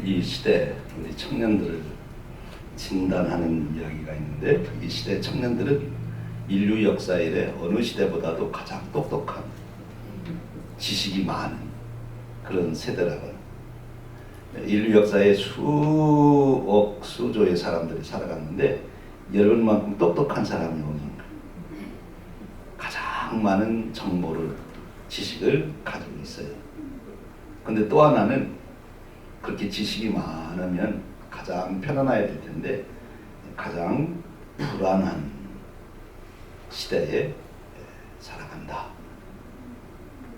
오늘 이 시대 우리 청년들을 진단하는 이야기가 있는데, 이 시대 청년들은 인류 역사 이래 어느 시대보다도 가장 똑똑한, 지식이 많은 그런 세대라고. 인류 역사에 수억 수조의 사람들이 살아갔는데 여러분만큼 똑똑한 사람이 없는 거예요. 가장 많은 정보를, 지식을 가지고 있어요. 근데 또 하나는, 그렇게 지식이 많으면 가장 편안해야 될 텐데 가장 불안한 시대에 살아간다.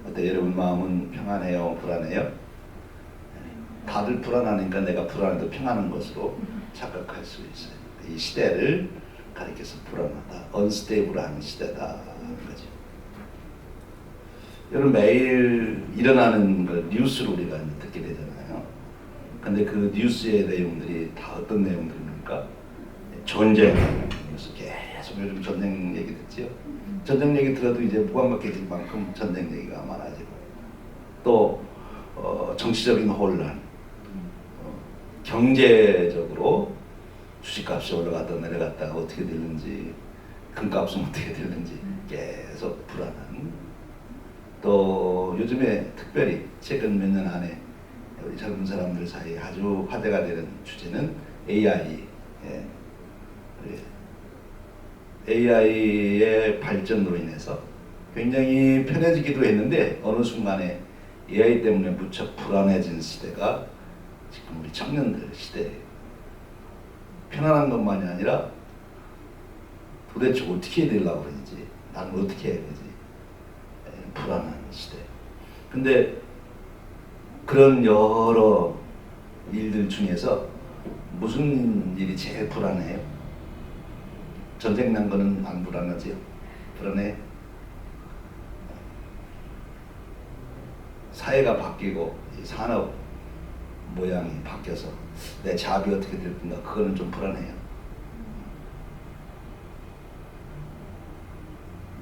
어때, 여러분 마음은 평안해요, 불안해요? 다들 불안하니까 내가 불안해도 평안한 것으로 착각할 수 있어요. 이 시대를 가리켜서 불안하다, 언스테이블한 시대다 하는 거죠. 여러분 매일 일어나는 그 뉴스를 우리가 듣게 되잖아요. 근데 그 뉴스의 내용들이 다 어떤 내용들입니까? 전쟁 뉴스, 계속 요즘 전쟁 얘기 듣지요. 전쟁 얘기 들어도 이제 무감각해질 만큼 전쟁 얘기가 많아지고, 또 정치적인 혼란, 경제적으로 주식값이 올라갔다 내려갔다가 어떻게 되는지, 금값은 어떻게 되는지 계속 불안한. 또 요즘에 특별히 최근 몇 년 안에 우리 젊은 사람들 사이에 아주 화제가 되는 주제는 AI. AI의 발전으로 인해서 굉장히 편해지기도 했는데 어느 순간에 AI 때문에 무척 불안해진 시대가 지금 우리 청년들 시대예요. 편안한 것만이 아니라 도대체 어떻게 해야 되려고 그러지? 나는 어떻게 해야 되지? 불안한 시대. 근데 그런 여러 일들 중에서 무슨 일이 제일 불안해요? 전쟁 난 거는 안 불안하지요? 불안해? 사회가 바뀌고 산업 모양이 바뀌어서 내 잡이 어떻게 될 건가, 그거는 좀 불안해요.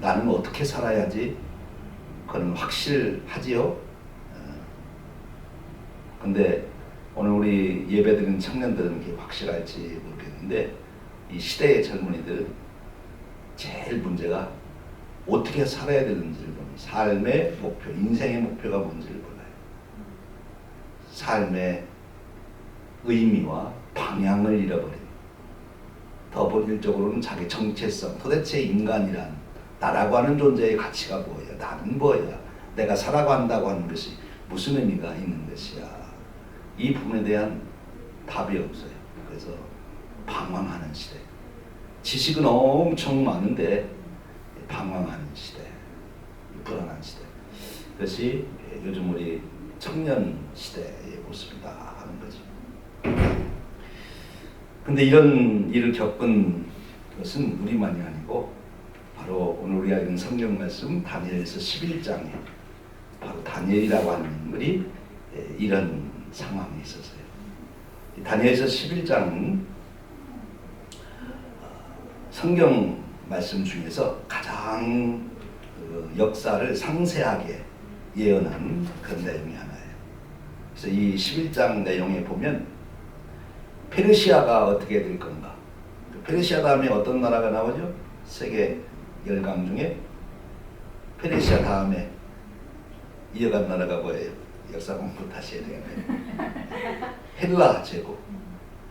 나는 어떻게 살아야지? 그건 확실하지요. 근데 오늘 우리 예배드리는 청년들은 그게 확실할지 모르겠는데, 이 시대의 젊은이들은 제일 문제가 어떻게 살아야 되는지를 보면, 삶의 목표, 인생의 목표가 뭔지를 몰라요. 삶의 의미와 방향을 잃어버려요. 더 본질적으로는 자기 정체성, 도대체 인간이란, 나라고 하는 존재의 가치가 뭐야? 나는 뭐야? 내가 살아간다고 하는 것이 무슨 의미가 있는 것이야? 이 부분에 대한 답이 없어요. 그래서 방황하는 시대. 지식은 엄청 많은데 방황하는 시대, 불안한 시대. 그것이 요즘 우리 청년 시대의 모습이다 하는 거죠. 근데 이런 일을 겪은 것은 우리만이 아니고, 바로 오늘 우리가 읽은 성경 말씀 다니엘서 11장에 바로 다니엘이라고 하는 인물이 이런 상황에 있었어요. 다니엘서 11장은 성경 말씀 중에서 가장 역사를 상세하게 예언한 그런 내용이 하나예요. 그래서 이 11장 내용에 보면 페르시아가 어떻게 될 건가, 페르시아 다음에 어떤 나라가 나오죠? 세계 열강 중에 페르시아 다음에 이어간 나라가 뭐예요? 역사 공부 다시 해야 되겠네요. 헬라 제국.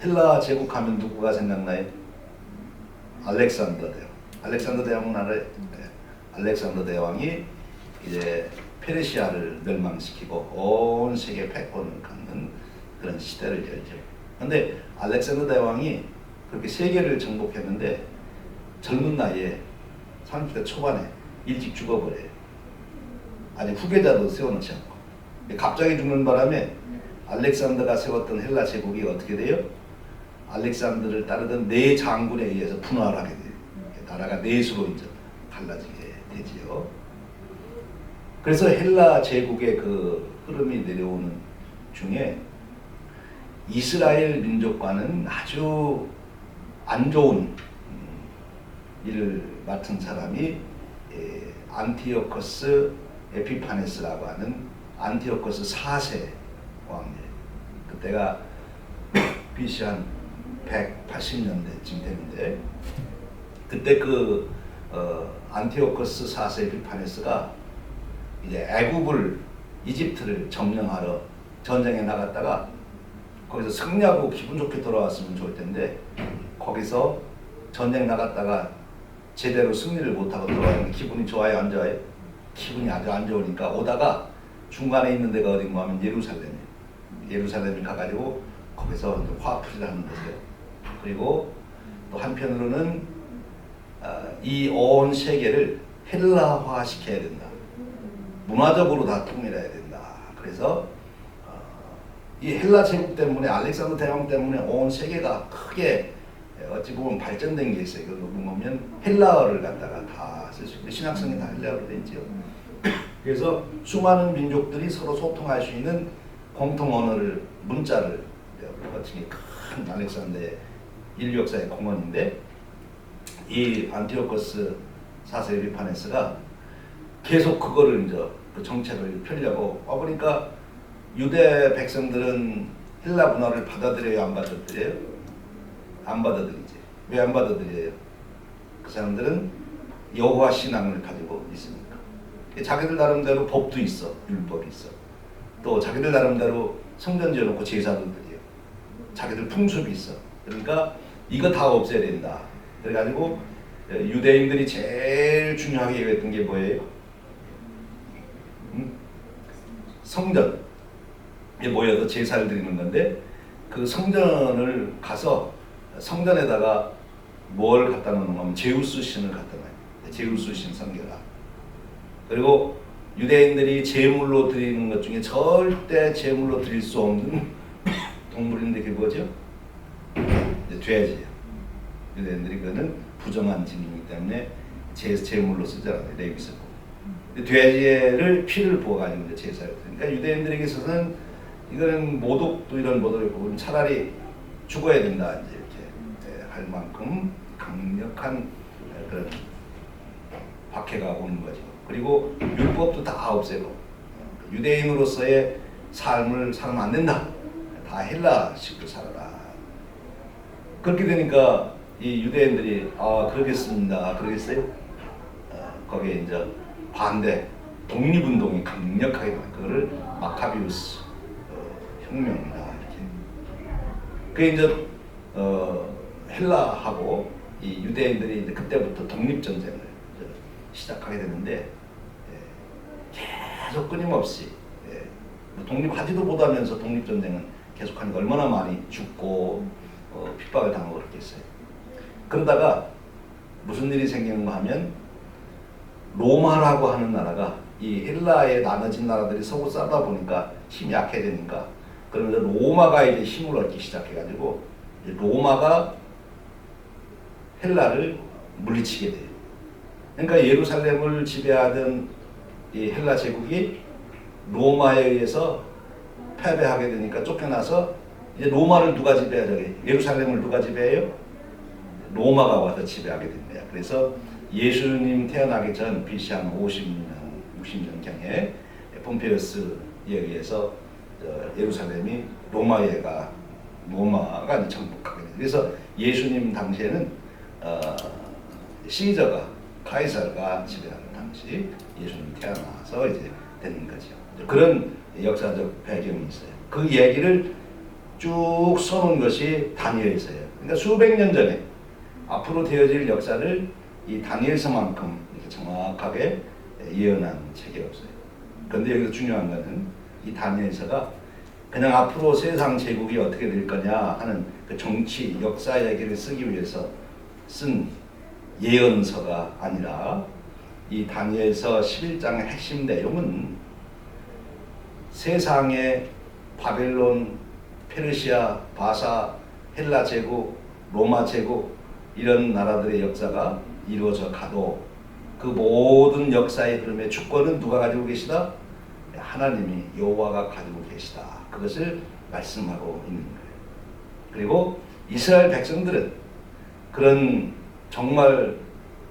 헬라 제국 하면 누구가 생각나요? 알렉산더 대왕. 알렉산더 대왕 나라에 알렉산더 대왕이 이제 페르시아를 멸망시키고 온 세계 패권을 갖는 그런 시대를 열죠. 그런데 알렉산더 대왕이 그렇게 세계를 정복했는데 젊은 나이에 30대 초반에 일찍 죽어버려요. 아직 후계자도 세워놓지 않고. 갑자기 죽는 바람에 알렉산더가 세웠던 헬라 제국이 어떻게 돼요? 알렉산더를 따르던 네 장군에 의해서 분화하게 돼요. 나라가 넷으로 이제 갈라지게 되지요. 그래서 헬라 제국의 그 흐름이 내려오는 중에 이스라엘 민족과는 아주 안 좋은 일을 맡은 사람이 안티오코스 에피파네스라고 하는 안티오코스 4세 왕이에요. 그때가 BC 한 180년대쯤 되는데 그때 그 안티오코스 4세 에피파네스가 이제 애굽을 이집트를 점령하러 전쟁에 나갔다가 거기서 승리하고 기분 좋게 돌아왔으면 좋을 텐데 거기서 전쟁 나갔다가 제대로 승리를 못하고 돌아왔는데 기분이 좋아요 안 좋아요? 기분이 아주 안 좋으니까 오다가 중간에 있는 데가 어딘가 하면 예루살렘에 가가지고 거기서 화풀이를 하는 거죠. 그리고 또 한편으로는 이 온 세계를 헬라화 시켜야 된다. 문화적으로 다 통일해야 된다. 그래서 이 헬라 제국 때문에 알렉산더 대왕 때문에 온 세계가 크게 어찌 보면 발전된 게 있어요. 그걸 보면 헬라어를 갖다가 다 쓸 수 있고 신학성이 다 헬라어로 돼 있죠. 그래서 수많은 민족들이 서로 소통할 수 있는 공통 언어를 문자를 거치기 큰 알렉산더의 인류 역사의 공헌인데 이 안티오코스 4세 에피파네스가 계속 그거를 이제 그 정책을 펴려고 보니까 유대 백성들은 헬라 문화를 받아들여요, 안 받아들여요? 안 받아들이지. 왜 안 받아들여요? 그 사람들은 여호와 신앙을 가지고 있으니까. 자기들 나름대로 법도 있어, 율법이 있어. 또 자기들 나름대로 성전 지어놓고 제사도 드려요. 자기들 풍습이 있어. 그러니까 이거 다 없애야 된다. 그래가지고 유대인들이 제일 중요하게 얘기했던 게 뭐예요? 성전에 모여서 제사를 드리는 건데 그 성전을 가서 성전에다가 뭘 갖다 놓는 거면 제우스 신을 갖다 놔요. 제우스 신 섬겨라. 그리고 유대인들이 제물로 드리는 것 중에 절대 제물로 드릴 수 없는 동물인데 그게 뭐죠? 돼지예요. 유대인들이 그거는 부정한 짐이기 때문에 제물로 쓰잖아요. 레위기서. 돼지를 피를 부어가지고 제사를 드리니까 유대인들에게 있어서는 이거는 모독도 이런 모독이고 차라리 죽어야 된다 이제 이렇게 할 만큼 강력한 그런 박해가 오는 거죠. 그리고 율법도 다 없애고 유대인으로서의 삶을 살면 안 된다. 다 헬라식으로 살아라. 그렇게 되니까 이 유대인들이 그러겠습니다. 그러겠어요? 거기에 이제 반대 독립운동이 강력하게 나요. 그거를 마카비우스 혁명이다 이렇게. 그게 이제 헬라하고 이 유대인들이 이제 그때부터 독립전쟁을 시작하게 되는데 계속 끊임없이 뭐 독립하지도 못하면서 독립전쟁은 계속하니까 얼마나 많이 죽고 핍박을 당하고 그랬겠어요. 그러다가 무슨 일이 생기는가 하면 로마라고 하는 나라가 이 헬라에 나눠진 나라들이 서로 싸우다 보니까 힘이 약해지니까 그러면서 로마가 이제 힘을 얻기 시작해가지고 이제 로마가 헬라를 물리치게 돼요. 그러니까 예루살렘을 지배하던 이 헬라 제국이 로마에 의해서 패배하게 되니까 쫓겨나서 이제 로마를 누가 지배하죠? 예루살렘을 누가 지배해요? 로마가 와서 지배하게 됩니다. 그래서 예수님 태어나기 전 BC 한 50년, 60년경에 폼페이우스에 의해서 예루살렘이 로마가 정복하게 됩니다. 그래서 예수님 당시에는 시저가 카이사르가 지배하는 당시 예수님 태어나서 이제 되는 거죠. 그런 역사적 배경이 있어요. 그 얘기를 쭉 써놓은 것이 다니엘서예요. 그러니까 수백 년 전에 앞으로 되어질 역사를 이 다니엘서만큼 이렇게 정확하게 예언한 책이 없어요. 그런데 여기서 중요한 것은 이 다니엘서가 그냥 앞으로 세상 제국이 어떻게 될 거냐 하는 그 정치, 역사 얘기를 쓰기 위해서 쓴 예언서가 아니라 이 다니엘서 11장의 핵심 내용은 세상의 바벨론, 페르시아, 바사, 헬라 제국, 로마 제국 이런 나라들의 역사가 이루어져 가도 그 모든 역사의 흐름의 주권은 누가 가지고 계시다? 하나님이 여호와가 가지고 계시다. 그것을 말씀하고 있는 거예요. 그리고 이스라엘 백성들은 그런 정말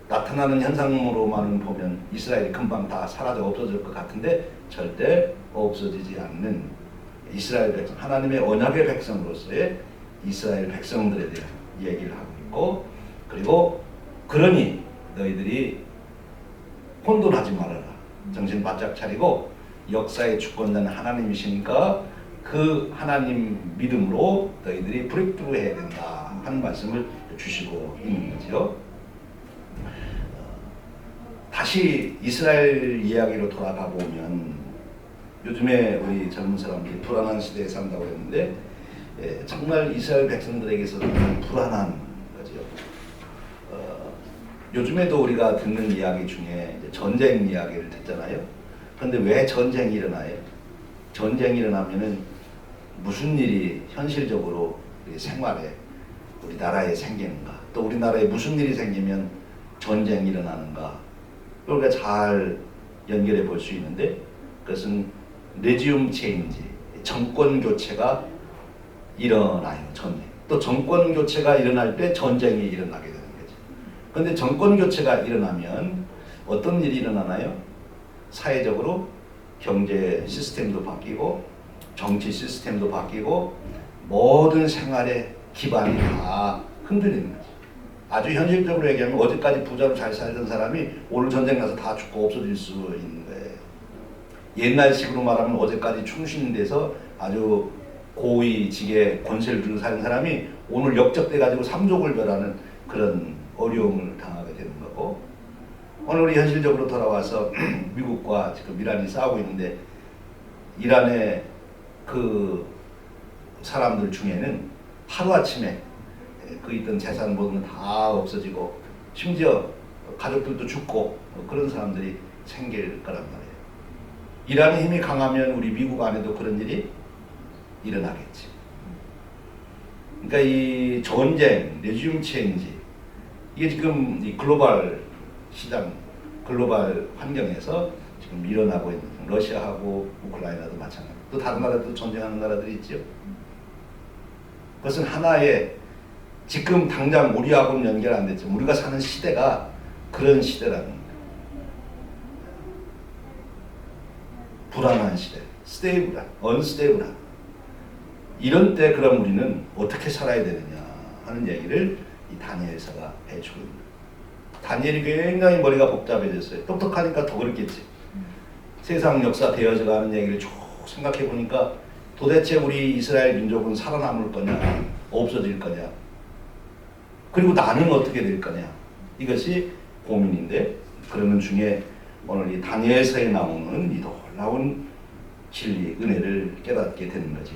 나타나는 현상으로만 보면 이스라엘이 금방 다 사라져 없어질 것 같은데 절대 없어지지 않는 이스라엘 백성, 하나님의 언약의 백성으로서의 이스라엘 백성들에 대한 얘기를 하고 있고, 그리고 그러니 너희들이 혼돈하지 말아라. 정신 바짝 차리고 역사의 주권자는 하나님이시니까 그 하나님 믿음으로 너희들이 브레이크트루 해야 된다 하는 말씀을 주시고 있는 거죠. 다시 이스라엘 이야기로 돌아가 보면 요즘에 우리 젊은 사람들이 불안한 시대에 산다고 했는데 정말 이스라엘 백성들에게서는 불안한 거죠. 요즘에도 우리가 듣는 이야기 중에 이제 전쟁 이야기를 듣잖아요. 그런데 왜 전쟁이 일어나요? 전쟁이 일어나면은 무슨 일이 현실적으로 우리 생활에 우리 나라에 생기는가? 또 우리나라에 무슨 일이 생기면 전쟁이 일어나는가? 우리가 잘 연결해 볼 수 있는데 그것은 레지움 체인지, 정권 교체가 일어나요. 전쟁. 또 정권 교체가 일어날 때 전쟁이 일어나게 되는 거죠. 그런데 정권 교체가 일어나면 어떤 일이 일어나나요? 사회적으로 경제 시스템도 바뀌고 정치 시스템도 바뀌고 모든 생활의 기반이 다 흔들리는 거죠. 아주 현실적으로 얘기하면 어제까지 부자로 잘 살던 사람이 오늘 전쟁 나서 다 죽고 없어질 수 있는 거예요. 옛날식으로 말하면 어제까지 충신돼서 아주 고위직의 권세를 들고 사는 사람이 오늘 역적돼 가지고 삼족을 벌하는 그런 어려움을 당하게 되는 거고, 오늘 우리 현실적으로 돌아와서 미국과 지금 이란이 싸우고 있는데 이란의 그 사람들 중에는 하루아침에 그 있던 재산 모든 다 없어지고 심지어 가족들도 죽고 그런 사람들이 생길 거란 말이에요. 이란의 힘이 강하면 우리 미국 안에도 그런 일이 일어나겠지. 그러니까 이 전쟁, 레지움 체인지, 이게 지금 이 글로벌 시장, 글로벌 환경에서 지금 일어나고 있는, 러시아하고 우크라이나도 마찬가지. 또 다른 나라도 전쟁하는 나라들이 있죠. 그것은 하나의 지금 당장 우리하고는 연결 안 됐지만 우리가 사는 시대가 그런 시대라는 거예요. 불안한 시대, 스테이블한, 언스테이블한. 이런 때 그럼 우리는 어떻게 살아야 되느냐 하는 얘기를 이 다니엘서가 해주고 있는 거예요. 다니엘이 굉장히 머리가 복잡해졌어요. 똑똑하니까 더 그렇겠지. 세상 역사 되어져가는 얘기를 쭉 생각해 보니까 도대체 우리 이스라엘 민족은 살아남을 거냐, 없어질 거냐, 그리고 나는 어떻게 될 거냐, 이것이 고민인데, 그러는 중에 오늘 이 다니엘서에 나오는 이 놀라운 진리, 은혜를 깨닫게 되는 거죠.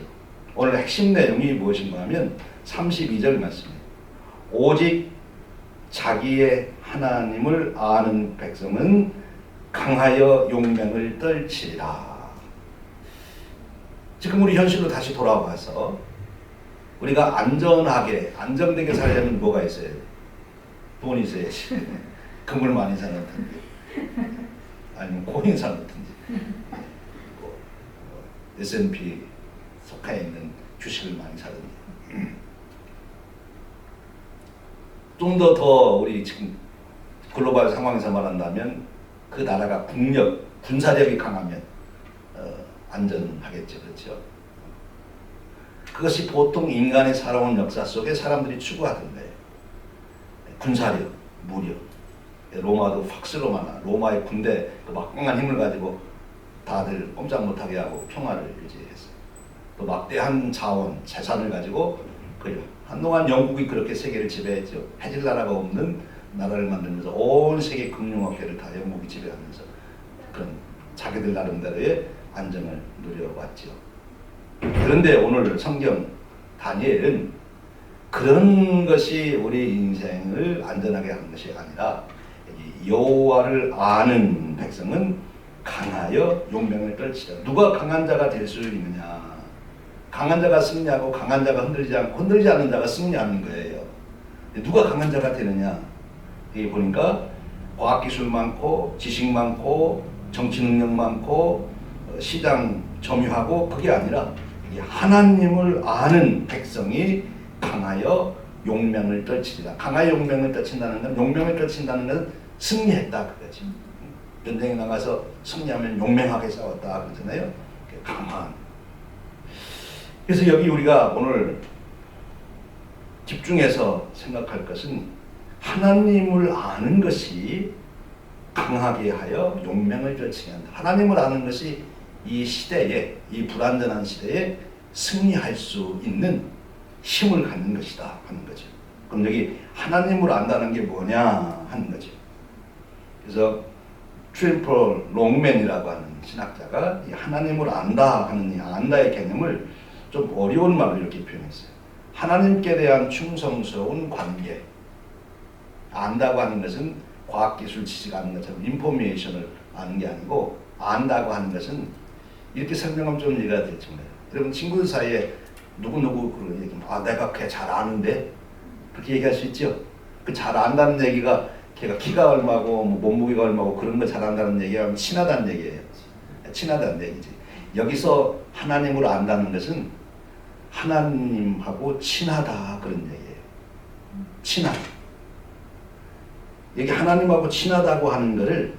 오늘 핵심 내용이 무엇인가 하면 32절 말씀입니다. 오직 자기의 하나님을 아는 백성은 강하여 용맹을 떨치리라. 지금 우리 현실로 다시 돌아와서 우리가 안전하게, 안정되게 살려면 뭐가 있어야 돼? 돈이 있어야지. 금을 많이 사놓든지 아니면 코인 사놓든지 S&P 속해 있는 주식을 많이 사든지. 좀 더 우리 지금 글로벌 상황에서 말한다면 그 나라가 국력, 군사력이 강하면 안전하겠죠. 그렇죠? 그것이 보통 인간의 살아온 역사 속에 사람들이 추구하던 거예요. 군사력, 무력. 로마도 팍스 로마나 로마의 군대 그 막강한 힘을 가지고 다들 꼼짝 못하게 하고 평화를 유지했어요. 또 막대한 자원, 재산을 가지고 한동안 영국이 그렇게 세계를 지배했죠. 해질 나라가 없는 나라를 만들면서 온 세계 금융업계를 다 영국이 지배하면서 그런 자기들 나름대로의 안정을 누려왔죠. 그런데 오늘 성경 다니엘은 그런 것이 우리 인생을 안전하게 하는 것이 아니라 여호와를 아는 백성은 강하여 용맹을 떨치라. 누가 강한 자가 될 수 있느냐? 강한 자가 승리하고 강한 자가 흔들리지 않고 흔들리지 않는 자가 승리하는 거예요. 누가 강한 자가 되느냐? 여기 보니까 과학기술 많고 지식 많고 정치 능력 많고 시장 점유하고 그게 아니라 하나님을 아는 백성이 강하여 용맹을 떨치리라. 강하여 용맹을 떨친다는 건, 용맹을 떨친다는 건 승리했다 그거지. 전쟁에 나가서 승리하면 용맹하게 싸웠다 그러잖아요. 강한. 그래서 여기 우리가 오늘 집중해서 생각할 것은 하나님을 아는 것이 강하게 하여 용맹을 결치게 한다. 하나님을 아는 것이 이 시대에, 이 불완전한 시대에 승리할 수 있는 힘을 갖는 것이다 하는 거죠. 그럼 여기 하나님을 안다는 게 뭐냐 하는 거죠. 그래서 트림플 롱맨이라고 하는 신학자가 이 하나님을 안다 하는 이 안다의 개념을 좀 어려운 말로 이렇게 표현했어요. 하나님께 대한 충성스러운 관계. 안다고 하는 것은 과학기술 지식 아는 것처럼 인포메이션을 아는 게 아니고, 안다고 하는 것은 이렇게 설명하면 좀 이해가 되죠. 여러분 친구들 사이에 누구누구 그런 얘기하면 아 내가 걔 잘 아는데 그렇게 얘기할 수 있죠. 그 잘 안다는 얘기가 걔가 키가 얼마고 뭐 몸무게가 얼마고 그런 거 잘 안다는 얘기하면 친하다는 얘기예요. 친하다는 얘기지. 여기서 하나님을 안다는 것은 하나님하고 친하다 그런 얘기예요. 친하다. 여기 하나님하고 친하다고 하는 것을,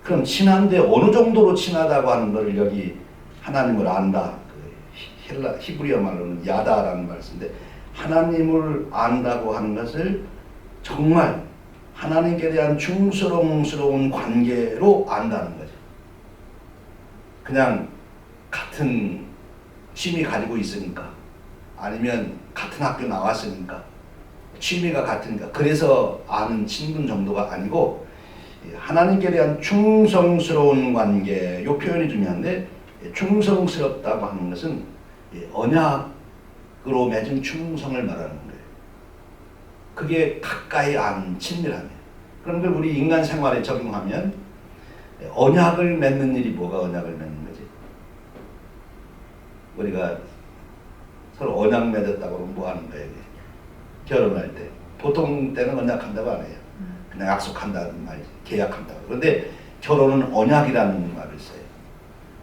그럼 친한데 어느 정도로 친하다고 하는 것을 여기 하나님을 안다. 그 히브리어 말로는 야다라는 말씀인데, 하나님을 안다고 하는 것을 정말 하나님께 대한 충성스러운 관계로 안다는 거죠. 그냥 같은 취미 가지고 있으니까, 아니면 같은 학교 나왔으니까, 취미가 같으니까 그래서 아는 친분 정도가 아니고, 하나님께 대한 충성스러운 관계, 이 표현이 중요한데, 충성스럽다고 하는 것은 언약으로 맺은 충성을 말하는 거예요. 그게 가까이 아는 친밀함이에요. 그런 걸 우리 인간 생활에 적용하면 언약을 맺는 일이 뭐가 언약을 맺는 거지? 우리가 서로 언약 맺었다고 그러면 뭐 하는 거예요? 결혼할 때 보통 때는 언약한다고 안 해요. 그냥 약속한다는 말이지, 계약한다고. 그런데 결혼은 언약이라는 말을 써요.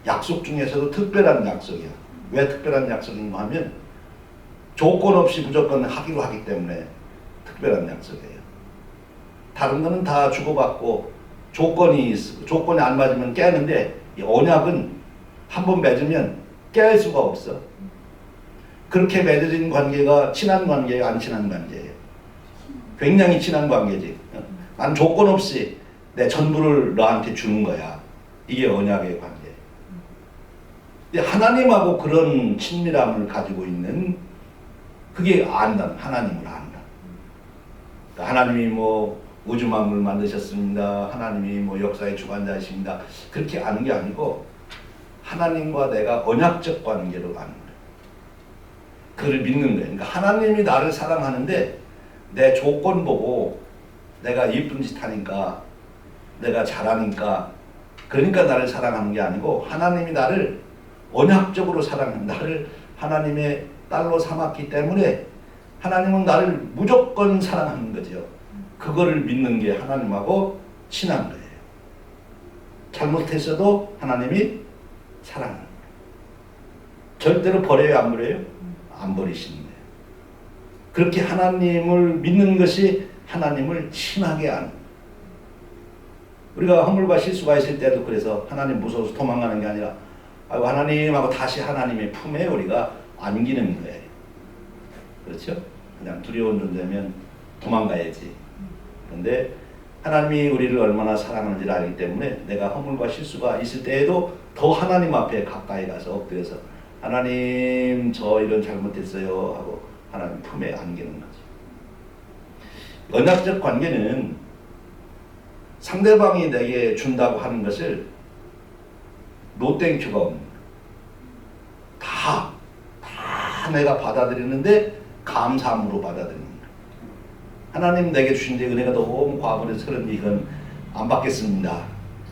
약속 중에서도 특별한 약속이야. 왜 특별한 약속인가 하면 조건 없이 무조건 하기로 하기 때문에 특별한 약속이에요. 다른 거는 다 주고받고 조건이 안 맞으면 깨는데, 이 언약은 한번 맺으면 깰 수가 없어. 그렇게 맺어진 관계가 친한 관계예요, 안 친한 관계예요? 굉장히 친한 관계지. 난 조건 없이 내 전부를 너한테 주는 거야. 이게 언약의 관계. 근데 하나님하고 그런 친밀함을 가지고 있는, 그게 안다. 하나님을 안다. 하나님이 뭐 우주 만물을 만드셨습니다. 하나님이 뭐 역사의 주관자이십니다. 그렇게 아는 게 아니고, 하나님과 내가 언약적 관계로 아는 거예요. 그를 믿는 거예요. 그러니까 하나님이 나를 사랑하는데 내 조건 보고 내가 예쁜 짓 하니까, 내가 잘하니까, 그러니까 나를 사랑하는 게 아니고, 하나님이 나를 언약적으로 사랑하는, 나를 하나님의 딸로 삼았기 때문에 하나님은 나를 무조건 사랑하는 거죠. 그거를 믿는 게 하나님하고 친한 거예요. 잘못했어도 하나님이 사랑하는 거예요. 절대로 버려요, 안 버려요? 안 버리시는 거예요. 그렇게 하나님을 믿는 것이 하나님을 친하게 하는 거예요. 우리가 허물과 실수가 있을 때도 그래서 하나님 무서워서 도망가는 게 아니라, 아이고 하나님하고 다시 하나님의 품에 우리가 안기는 거예요. 그렇죠? 그냥 두려운 존재면 도망가야지. 그런데 하나님이 우리를 얼마나 사랑하는지를 알기 때문에 내가 허물과 실수가 있을 때에도 더 하나님 앞에 가까이 가서 엎드려서 하나님 저 이런 잘못했어요 하고 하나님 품에 안기는 거죠. 언약적 관계는 상대방이 내게 준다고 하는 것을 노땡큐가 없는 거예요. 다 내가 받아들이는데 감사함으로 받아들이는 거예요. 하나님 내게 주신 데 은혜가 너무 과분해서 그런지 이건 안 받겠습니다.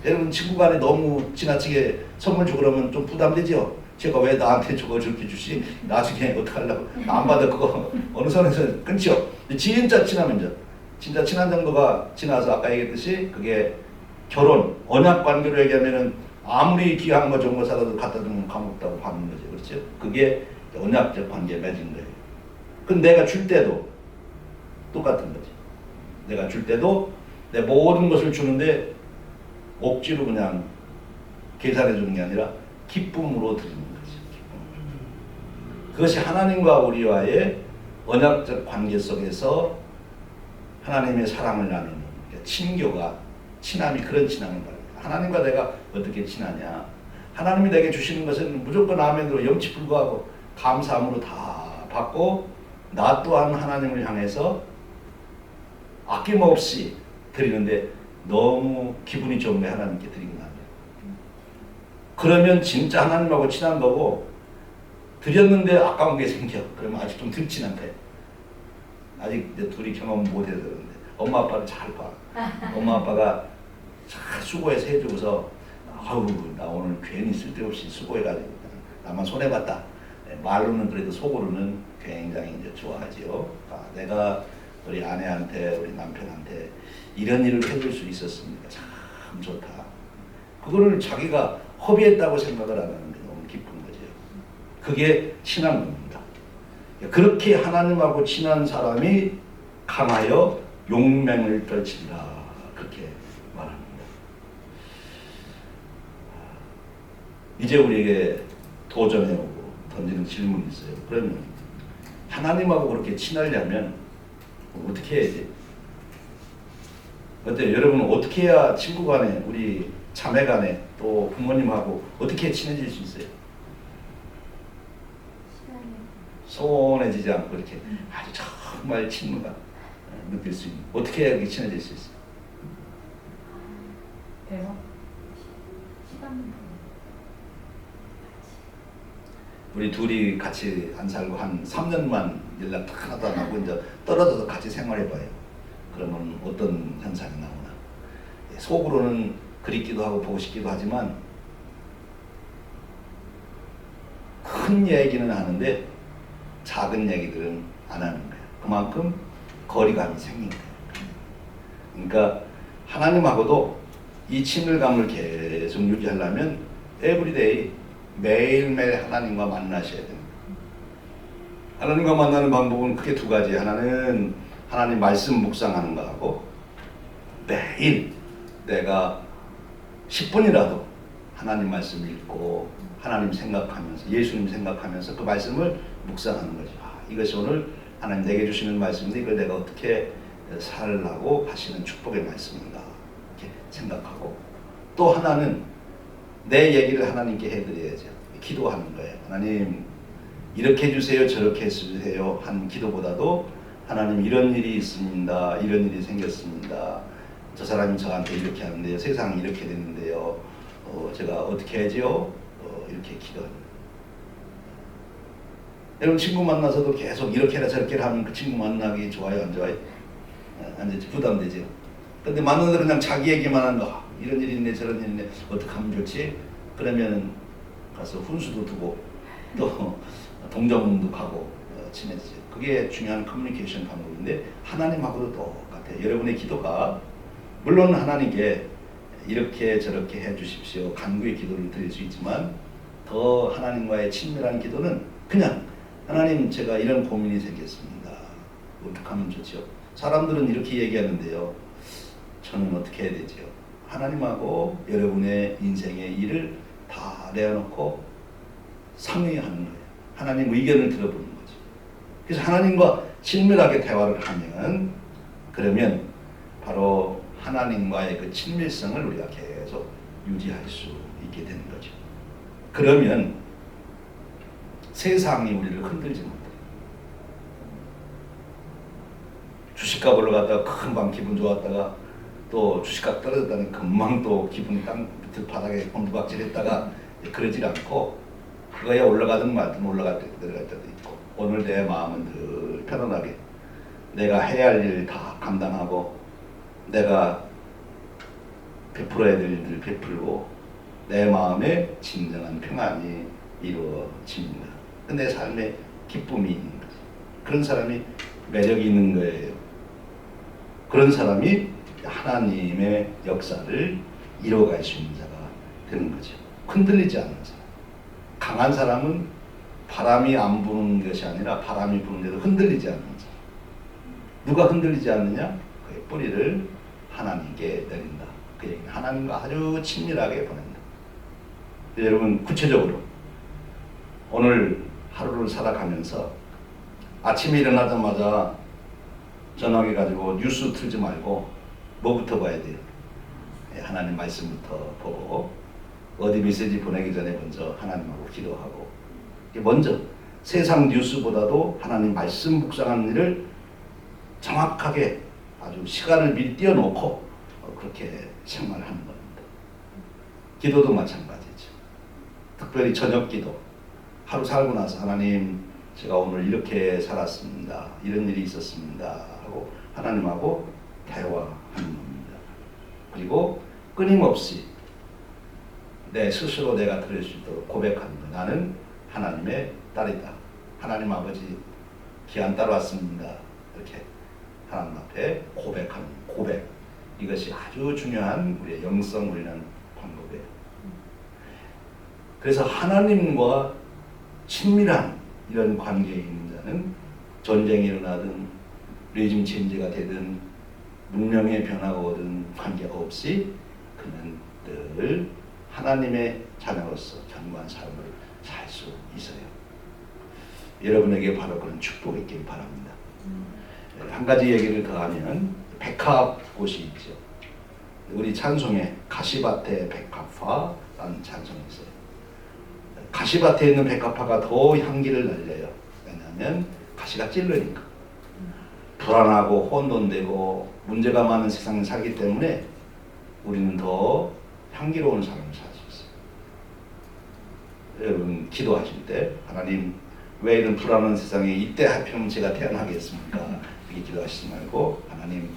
여러분 친구 간에 너무 지나치게 선물 주고 그러면 좀 부담되죠? 제가 왜 나한테 저거 저렇게 주시? 나중에 어떡하려고? 안 받아 그거 어느 선에서 끊죠? 진짜 친하면요. 진짜 친한 정도가 지나서 아까 얘기했듯이 그게 결혼, 언약 관계로 얘기하면은 아무리 귀한 거 좋은 거 사다도 갖다 주면 감옥다고 하는 거죠. 그렇죠? 그게 언약적 관계에 맺은 거예요. 그럼 내가 줄 때도 똑같은 거지. 내가 줄 때도 내 모든 것을 주는데 억지로 그냥 계산해 주는 게 아니라 기쁨으로 드리는 거지. 기쁨으로. 그것이 하나님과 우리와의 언약적 관계 속에서 하나님의 사랑을 나누는 친교가, 친함이 그런 친함을 말합니다. 하나님과 내가 어떻게 친하냐? 하나님이 내게 주시는 것은 무조건 아멘으로 염치불구하고 감사함으로 다 받고, 나 또한 하나님을 향해서 아낌없이 드리는데 너무 기분이 좋은데 하나님께 드리고 나면, 그러면 진짜 하나님하고 친한 거고, 드렸는데 아까운 게 생겨. 그러면 아직 좀 덜 친한데, 아직 이제 둘이 경험 못 해서 그런데 엄마 아빠를 잘 봐. 엄마 아빠가 잘 수고해서 해주고서, 아우 나 오늘 괜히 쓸데없이 수고해가지고 나만 손해봤다. 말로는 그래도 속으로는 굉장히 이제 좋아하지요. 내가 우리 아내한테, 우리 남편한테 이런 일을 해줄 수 있었으니까 참 좋다. 그거를 자기가 허비했다고 생각을 안 하는 게 너무 기쁜 거죠. 그게 친한 겁니다. 그렇게 하나님하고 친한 사람이 강하여 용맹을 떨치리라, 그렇게 말합니다. 이제 우리에게 도전해오고 던지는 질문이 있어요. 그러면 하나님하고 그렇게 친하려면 어떻게 해야지? 어때요? 여러분은 어떻게 해야 친구 간에, 우리 자매 간에, 또 부모님하고 어떻게 친해질 수 있어요? 소원해지지 않고 이렇게 아주 정말 친밀감 느낄 수 있는, 어떻게 해야 친해질 수 있어요? 대화? 시간. 우리 둘이 같이 안 살고 한 3년만 연락 하나도 안 하고 이제 떨어져서 같이 생활해봐요. 그러면 어떤 현상이 나오나? 속으로는 그립기도 하고 보고 싶기도 하지만 큰 얘기는 하는데 작은 얘기들은 안 하는 거예요. 그만큼 거리감이 생긴 거예요. 그러니까 하나님하고도 이 친밀감을 계속 유지하려면 에브리데이, 매일매일 하나님과 만나셔야 됩니다. 하나님과 만나는 방법은 크게 두 가지. 하나는 하나님 말씀 묵상하는 거하고, 매일 내가 10분이라도 하나님 말씀 읽고 하나님 생각하면서, 예수님 생각하면서 그 말씀을 묵상하는 거죠. 이것이 오늘 하나님 내게 주시는 말씀인데 이걸 내가 어떻게 살라고 하시는 축복의 말씀인가, 이렇게 생각하고, 또 하나는 내 얘기를 하나님께 해드려야죠. 기도하는 거예요. 하나님 이렇게 해주세요, 저렇게 해주세요 한 기도보다도, 하나님 이런 일이 있습니다, 이런 일이 생겼습니다, 저 사람이 저한테 이렇게 하는데요, 세상이 이렇게 됐는데요, 제가 어떻게 하죠? 이렇게 기도합니다. 여러분 친구 만나서도 계속 이렇게 해라 저렇게 해라 하면 그 친구 만나기 좋아요, 안 좋아요? 안 좋지, 부담되죠. 근데 만나서 그냥 자기 얘기만 한다. 이런 일이 있네, 저런 일이 있네, 어떻게 하면 좋지? 그러면 가서 훈수도 두고 또 동정도 가고 친해지죠. 그게 중요한 커뮤니케이션 방법인데, 하나님하고도 똑같아요. 여러분의 기도가 물론 하나님께 이렇게 저렇게 해주십시오, 간구의 기도를 드릴 수 있지만, 더 하나님과의 친밀한 기도는 그냥 하나님 제가 이런 고민이 생겼습니다, 어떻게 하면 좋죠? 사람들은 이렇게 얘기하는데요, 저는 어떻게 해야 되죠? 하나님하고 여러분의 인생의 일을 다 내어놓고 상의하는 거예요. 하나님 의견을 들어보는 거죠. 그래서 하나님과 친밀하게 대화를 하면, 그러면 바로 하나님과의 그 친밀성을 우리가 계속 유지할 수 있게 되는 거죠. 그러면 세상이 우리를 흔들지 못해요. 주식값 올라갔다가 금방 기분 좋았다가 또 주식값 떨어졌다니 금방 또 기분이 땅 밑에 바닥에 곤두박질했다가 그러질 않고, 그거에 올라가든 말든 올라갈 때 내려갈 때도 있고, 오늘 내 마음은 늘 편안하게 내가 해야 할 일 다 감당하고, 내가 베풀어야 될 일들 베풀고, 내 마음에 진정한 평안이 이루어집니다. 내 삶에 기쁨이 있는 거죠. 그런 사람이 매력이 있는 거예요. 그런 사람이 하나님의 역사를 이뤄갈 수 있는 자가 되는 거죠. 흔들리지 않는 사람. 강한 사람은 바람이 안 부는 것이 아니라 바람이 부는데도 흔들리지 않는 자. 누가 흔들리지 않느냐? 그의 뿌리를 하나님께 내린다. 그 얘기는 하나님과 아주 친밀하게 보낸다. 여러분 구체적으로 오늘 하루를 살아가면서 아침에 일어나자마자 전화기 가지고 뉴스 틀지 말고 뭐부터 봐야 돼요? 하나님 말씀부터 보고 어디 메시지 보내기 전에 먼저 하나님하고 기도하고 먼저 세상 뉴스보다도 하나님 말씀 묵상하는 일을 정확하게 아주 시간을 미리 띄워놓고 그렇게 생활하는 겁니다. 기도도 마찬가지죠. 특별히 저녁 기도. 하루 살고 나서 하나님 제가 오늘 이렇게 살았습니다. 이런 일이 있었습니다. 하고 하나님하고 대화하는 겁니다. 그리고 끊임없이 내 스스로 내가 들을 수 있도록 고백합니다. 나는 하나님의 딸이다. 하나님 아버지 귀한 딸 왔습니다. 이렇게 하나님 앞에 고백하는 고백. 이것이 아주 중요한 우리의 영성 우리는 방법이에요. 그래서 하나님과 친밀한 이런 관계에 있는 자는 전쟁이 일어나든 레짐 체인지가 되든 문명의 변화가 오든 관계가 없이 그는 늘 하나님의 자녀로서 견고한 삶을 살 수 있어요. 여러분에게 바로 그런 축복이 있길 바랍니다. 한 가지 얘기를 더 하면 백합꽃이 있죠. 우리 찬송에 가시밭의 백합화라는 찬송이 있어요. 가시밭에 있는 백합화가 더 향기를 날려요. 왜냐하면 가시가 찔르니까. 불안하고 혼돈되고 문제가 많은 세상에 살기 때문에 우리는 더 향기로운 삶을 살 수 있어요. 여러분 기도하실 때 하나님 왜 이런 불안한 세상에 이때 하필이면 제가 태어나겠습니까? 이렇게 기도하시지 말고 하나님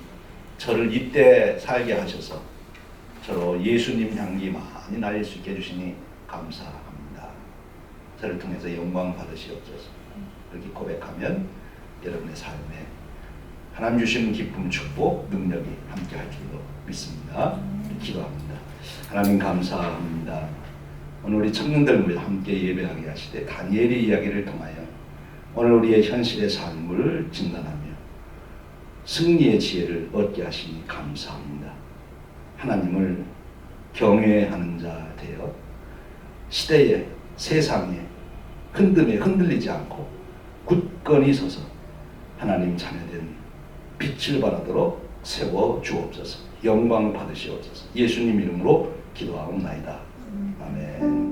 저를 이때 살게 하셔서 저로 예수님 향기 많이 날릴 수 있게 해주시니 감사합니다. 저를 통해서 영광 받으시옵소서. 이렇게 고백하면 여러분의 삶에 하나님 주시는 기쁨, 축복, 능력이 함께 할 줄로 믿습니다. 기도합니다. 하나님 감사합니다. 오늘 우리 청년들과 함께 예배하게 하시되 다니엘의 이야기를 통하여 오늘 우리의 현실의 삶을 진단하며 승리의 지혜를 얻게 하시니 감사합니다. 하나님을 경외하는 자 되어 시대에 세상에 흔듦에 흔들리지 않고 굳건히 서서 하나님 자녀된 빛을 발하도록 세워 주옵소서. 영광 받으시옵소서. 예수님 이름으로 기도하옵나이다. 아멘.